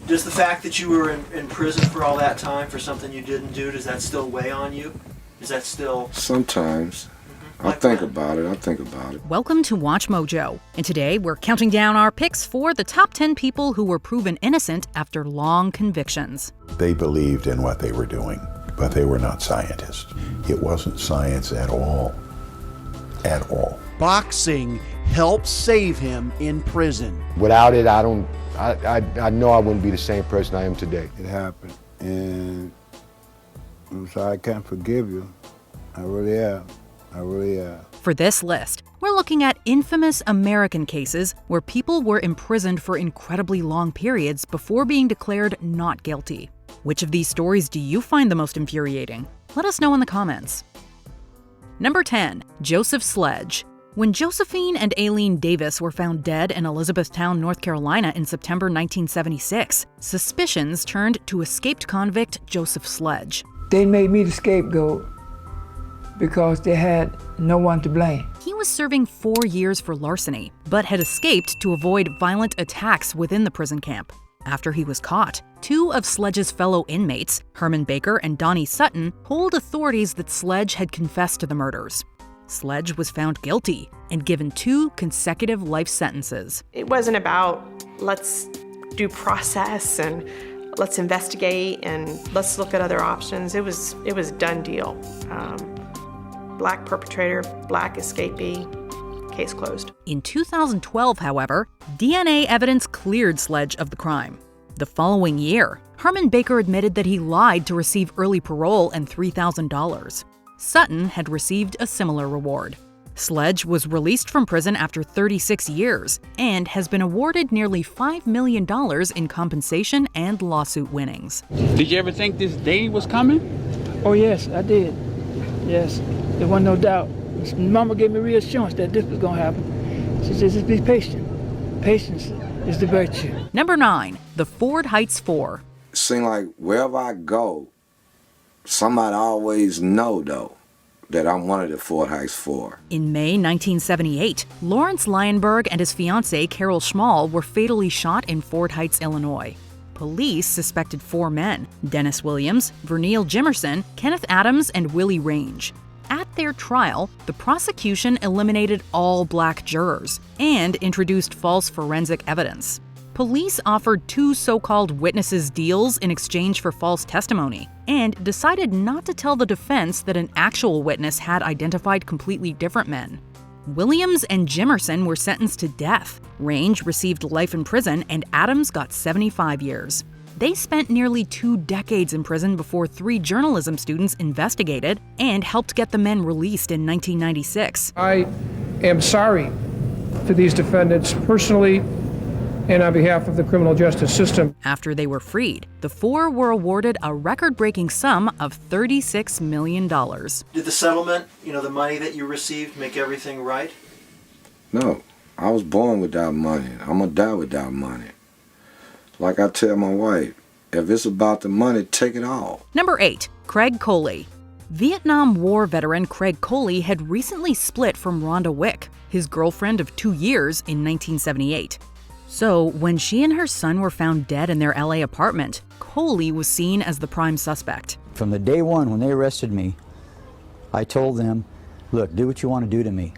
Does the fact that you were in prison for all that time for something you didn't do, does that still weigh on you? Is that still... Sometimes. I think about it. Welcome to Watch Mojo, and today we're counting down our picks for the top 10 people who were proven innocent after long convictions. They believed in what they were doing, but they were not scientists. It wasn't science at all. At all. Boxing helped save him in prison. Without it, I know I wouldn't be the same person I am today. It happened, and I'm sorry I can't forgive you. I really am. For this list, we're looking at infamous American cases where people were imprisoned for incredibly long periods before being declared not guilty. Which of these stories do you find the most infuriating? Let us know in the comments. Number 10. Joseph Sledge. When Josephine and Aileen Davis were found dead in Elizabethtown, North Carolina in September 1976, suspicions turned to escaped convict Joseph Sledge. They made me the scapegoat because they had no one to blame. He was serving 4 years for larceny, but had escaped to avoid violent attacks within the prison camp. After he was caught, 2 of Sledge's fellow inmates, Herman Baker and Donnie Sutton, told authorities that Sledge had confessed to the murders. Sledge was found guilty and given 2 consecutive life sentences. It wasn't about let's do process and let's investigate and let's look at other options. It was done deal. Black perpetrator, black escapee, case closed. In 2012, however, DNA evidence cleared Sledge of the crime. The following year, Herman Baker admitted that he lied to receive early parole and $3,000. Sutton had received a similar reward. Sledge was released from prison after 36 years and has been awarded nearly $5 million in compensation and lawsuit winnings. Did you ever think this day was coming? Oh yes, I did. Yes, there wasn't no doubt. Mama gave me reassurance that this was gonna happen. She said, just be patient. Patience is the virtue. Number 9. The Ford Heights 4. It seems like wherever I go, somebody always know, though, that I'm one of the Ford Heights 4. In May 1978, Lawrence Lionberg and his fiancée Carol Schmall were fatally shot in Ford Heights, Illinois. Police suspected 4 men: Dennis Williams, Verneal Jimerson, Kenneth Adams, and Willie Range. At their trial, the prosecution eliminated all black jurors and introduced false forensic evidence. Police offered 2 so-called witnesses deals in exchange for false testimony and decided not to tell the defense that an actual witness had identified completely different men. Williams and Jimerson were sentenced to death. Range received life in prison, and Adams got 75 years. They spent nearly 2 decades in prison before 3 journalism students investigated and helped get the men released in 1996. I am sorry to these defendants personally and on behalf of the criminal justice system. After they were freed, the 4 were awarded a record-breaking sum of $36 million. Did the settlement, the money that you received, make everything right? No, I was born without money. I'm gonna die without money. Like I tell my wife, if it's about the money, take it all. Number 8. Craig Coley. Vietnam War veteran Craig Coley had recently split from Rhonda Wick, his girlfriend of 2 years, in 1978. So, when she and her son were found dead in their LA apartment, Coley was seen as the prime suspect. From the day one when they arrested me, I told them, look, do what you want to do to me,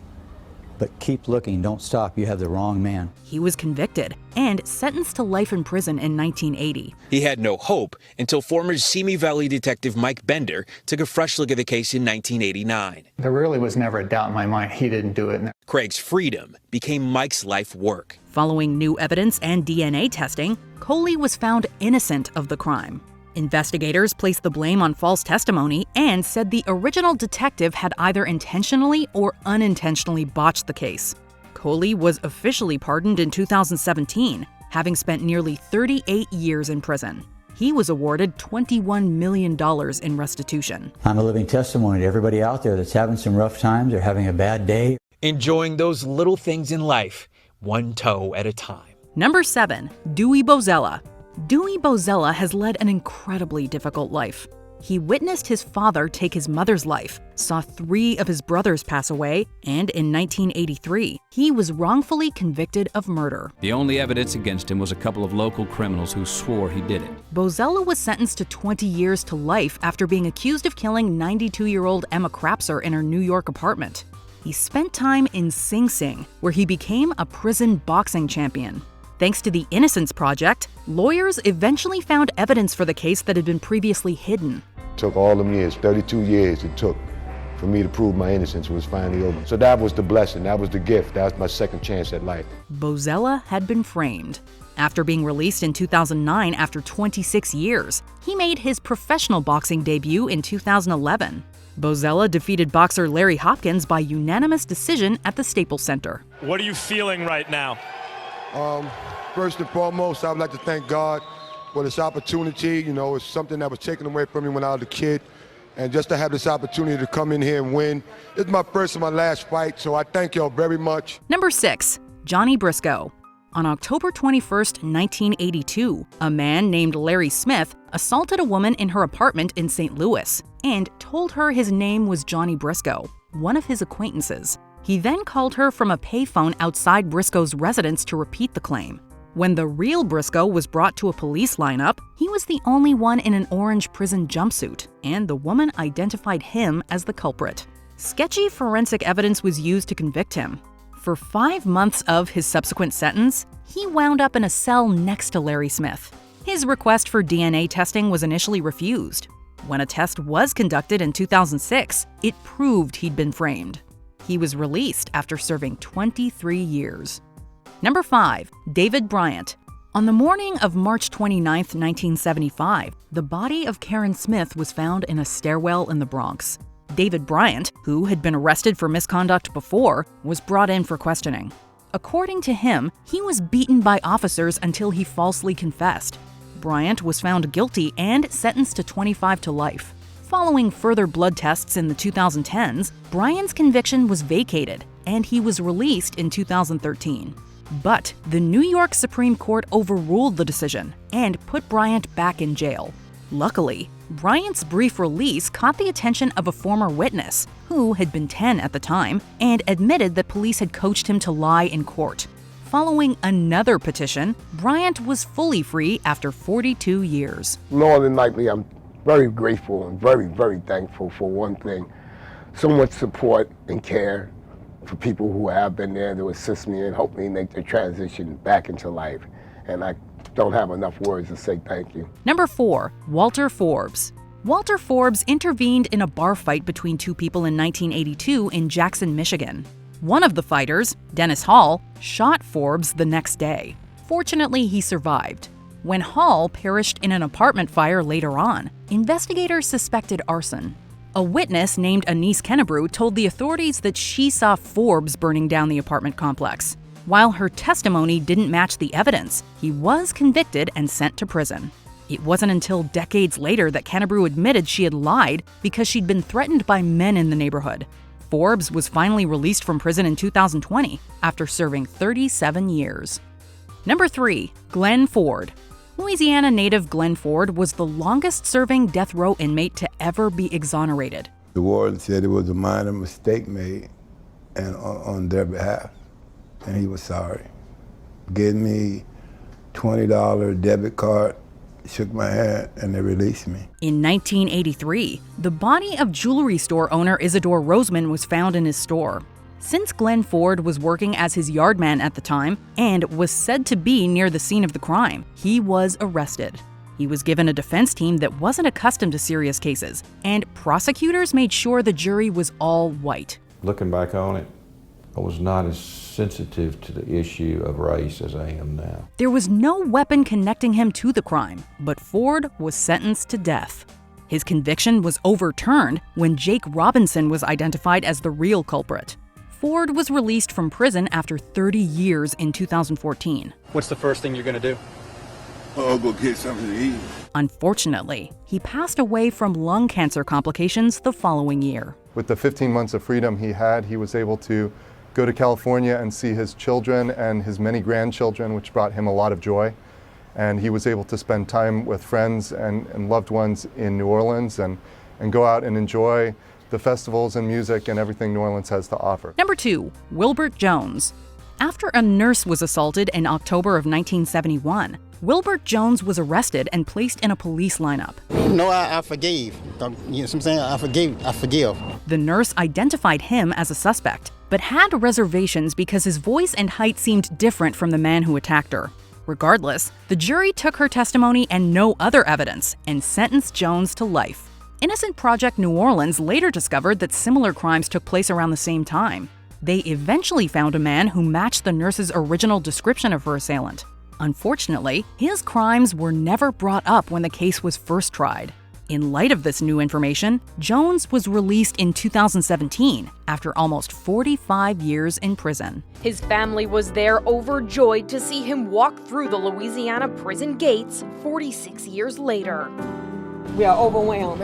but keep looking, don't stop, you have the wrong man. He was convicted and sentenced to life in prison in 1980. He had no hope until former Simi Valley detective Mike Bender took a fresh look at the case in 1989. There really was never a doubt in my mind he didn't do it. Craig's freedom became Mike's life work. Following new evidence and DNA testing, Coley was found innocent of the crime. Investigators placed the blame on false testimony and said the original detective had either intentionally or unintentionally botched the case. Coley was officially pardoned in 2017, having spent nearly 38 years in prison. He was awarded $21 million in restitution. I'm a living testimony to everybody out there that's having some rough times or having a bad day. Enjoying those little things in life, one toe at a time. Number 7. Dewey Bozella. Dewey Bozella has led an incredibly difficult life. He witnessed his father take his mother's life, saw 3 of his brothers pass away, and in 1983, he was wrongfully convicted of murder. The only evidence against him was a couple of local criminals who swore he did it. Bozzella was sentenced to 20 years to life after being accused of killing 92-year-old Emma Krapser in her New York apartment. He spent time in Sing Sing, where he became a prison boxing champion. Thanks to the Innocence Project, lawyers eventually found evidence for the case that had been previously hidden. Took all them years, 32 years it took for me to prove my innocence was finally over. So that was the blessing, that was the gift, that was my second chance at life. Bozzella had been framed. After being released in 2009 after 26 years, he made his professional boxing debut in 2011. Bozzella defeated boxer Larry Hopkins by unanimous decision at the Staples Center. What are you feeling right now? First and foremost, I would like to thank God for this opportunity. You know, it's something that was taken away from me when I was a kid. And just to have this opportunity to come in here and win, it's my first and my last fight, so I thank y'all very much. Number 6, Johnny Briscoe. On October 21st, 1982, a man named Larry Smith assaulted a woman in her apartment in St. Louis and told her his name was Johnny Briscoe, one of his acquaintances. He then called her from a payphone outside Briscoe's residence to repeat the claim. When the real Briscoe was brought to a police lineup, he was the only one in an orange prison jumpsuit, and the woman identified him as the culprit. Sketchy forensic evidence was used to convict him. For 5 months of his subsequent sentence, he wound up in a cell next to Larry Smith. His request for DNA testing was initially refused. When a test was conducted in 2006, it proved he'd been framed. He was released after serving 23 years. Number 5, David Bryant. On the morning of March 29, 1975, the body of Karen Smith was found in a stairwell in the Bronx. David Bryant, who had been arrested for misconduct before, was brought in for questioning. According to him, he was beaten by officers until he falsely confessed. Bryant was found guilty and sentenced to 25 to life. Following further blood tests in the 2010s, Bryant's conviction was vacated, and he was released in 2013. But the New York Supreme Court overruled the decision and put Bryant back in jail. Luckily, Bryant's brief release caught the attention of a former witness, who had been 10 at the time, and admitted that police had coached him to lie in court. Following another petition, Bryant was fully free after 42 years. More than likely, I'm very grateful and very, very thankful for one thing. So much support and care for people who have been there to assist me and help me make the transition back into life. And I don't have enough words to say thank you. Number 4, Walter Forbes. Walter Forbes intervened in a bar fight between 2 people in 1982 in Jackson, Michigan. One of the fighters, Dennis Hall, shot Forbes the next day. Fortunately, he survived. When Hall perished in an apartment fire later on, investigators suspected arson. A witness named Anise Kennebrew told the authorities that she saw Forbes burning down the apartment complex. While her testimony didn't match the evidence, he was convicted and sent to prison. It wasn't until decades later that Kennebrew admitted she had lied because she'd been threatened by men in the neighborhood. Forbes was finally released from prison in 2020 after serving 37 years. Number 3, Glenn Ford. Louisiana native Glenn Ford was the longest-serving death row inmate to ever be exonerated. The warden said it was a minor mistake made and on their behalf, and he was sorry. Gave me $20 debit card, shook my hand, and they released me. In 1983, the body of jewelry store owner Isidore Roseman was found in his store. Since Glenn Ford was working as his yardman at the time and was said to be near the scene of the crime, he was arrested. He was given a defense team that wasn't accustomed to serious cases, and prosecutors made sure the jury was all white. Looking back on it, I was not as sensitive to the issue of race as I am now. There was no weapon connecting him to the crime, but Ford was sentenced to death. His conviction was overturned when Jake Robinson was identified as the real culprit. Ford was released from prison after 30 years in 2014. What's the first thing you're gonna do? I'll go get something to eat. Unfortunately, he passed away from lung cancer complications the following year. With the 15 months of freedom he had, he was able to go to California and see his children and his many grandchildren, which brought him a lot of joy. And he was able to spend time with friends and loved ones in New Orleans and go out and enjoy the festivals and music and everything New Orleans has to offer. Number 2, Wilbert Jones. After a nurse was assaulted in October of 1971, Wilbert Jones was arrested and placed in a police lineup. No, I forgave. You know what I'm saying? I forgive. The nurse identified him as a suspect, but had reservations because his voice and height seemed different from the man who attacked her. Regardless, the jury took her testimony and no other evidence and sentenced Jones to life. Innocent Project New Orleans later discovered that similar crimes took place around the same time. They eventually found a man who matched the nurse's original description of her assailant. Unfortunately, his crimes were never brought up when the case was first tried. In light of this new information, Jones was released in 2017 after almost 45 years in prison. His family was there overjoyed to see him walk through the Louisiana prison gates 46 years later. We are overwhelmed.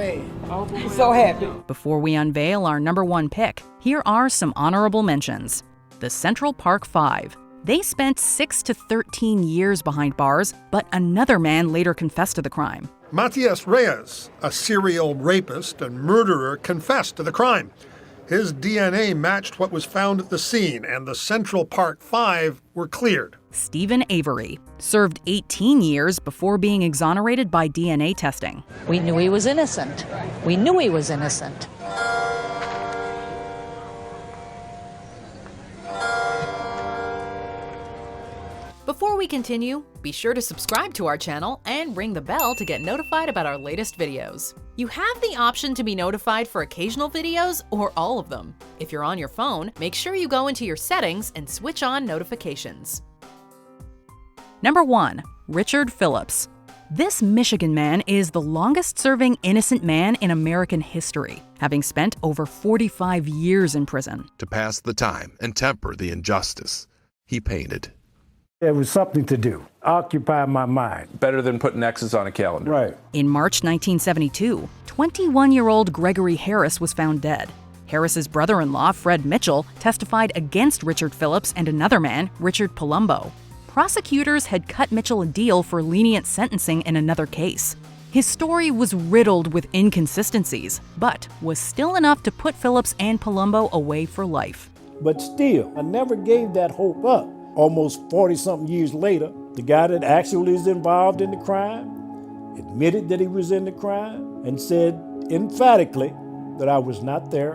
So happy. Before we unveil our number 1 pick, here are some honorable mentions. The Central Park Five. They spent 6 to 13 years behind bars, but another man later confessed to the crime. Matias Reyes, a serial rapist and murderer, confessed to the crime. His DNA matched what was found at the scene, and the Central Park Five were cleared. Stephen Avery served 18 years before being exonerated by DNA testing. We knew he was innocent. We knew he was innocent. Before we continue, be sure to subscribe to our channel and ring the bell to get notified about our latest videos. You have the option to be notified for occasional videos or all of them. If you're on your phone, make sure you go into your settings and switch on notifications. Number 1, Richard Phillips. This Michigan man is the longest-serving innocent man in American history, having spent over 45 years in prison. To pass the time and temper the injustice, he painted. It was something to do, occupy my mind. Better than putting X's on a calendar. Right. In March 1972, 21-year-old Gregory Harris was found dead. Harris's brother-in-law, Fred Mitchell, testified against Richard Phillips and another man, Richard Palumbo. Prosecutors had cut Mitchell a deal for lenient sentencing in another case. His story was riddled with inconsistencies, but was still enough to put Phillips and Palumbo away for life. But still, I never gave that hope up. Almost 40-something years later, the guy that actually is involved in the crime admitted that he was in the crime and said emphatically that I was not there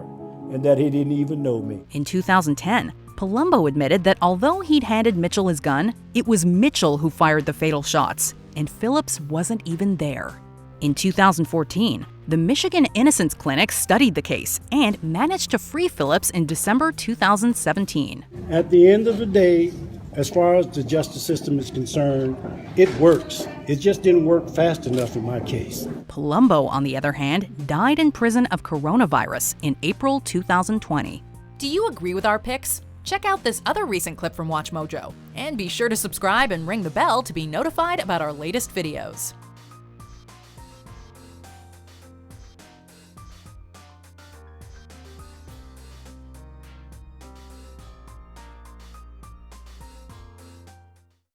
and that he didn't even know me. In 2010, Palumbo admitted that although he'd handed Mitchell his gun, it was Mitchell who fired the fatal shots, and Phillips wasn't even there. In 2014, the Michigan Innocence Clinic studied the case and managed to free Phillips in December 2017. At the end of the day, as far as the justice system is concerned, it works. It just didn't work fast enough in my case. Palumbo, on the other hand, died in prison of coronavirus in April 2020. Do you agree with our picks? Check out this other recent clip from WatchMojo, and be sure to subscribe and ring the bell to be notified about our latest videos.